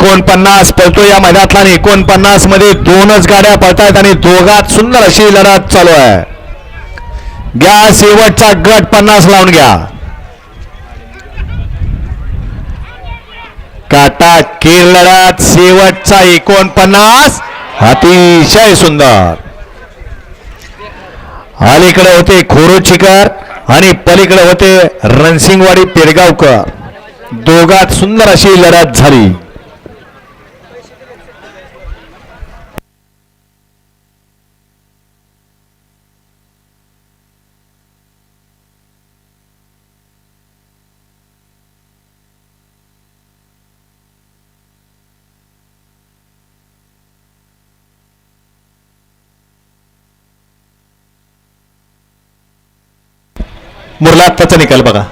49 पळतो या मैदानातला आणि 49 मध्ये दोनच गाड्या पळतायत आणि दोघात सुंदर अशी लढत चालू आहे. घ्या शेवटचा गट 50 लावून घ्या. काटा केर लढत शेवटचा 49 अतिशय सुंदर. अलीकडे होते खोरोचीकर आणि पलीकडे होते रणसिंगवाडी पेडगावकर. दोघात सुंदर अशी लढत झाली. मुरला त्याचा निकाल बघा.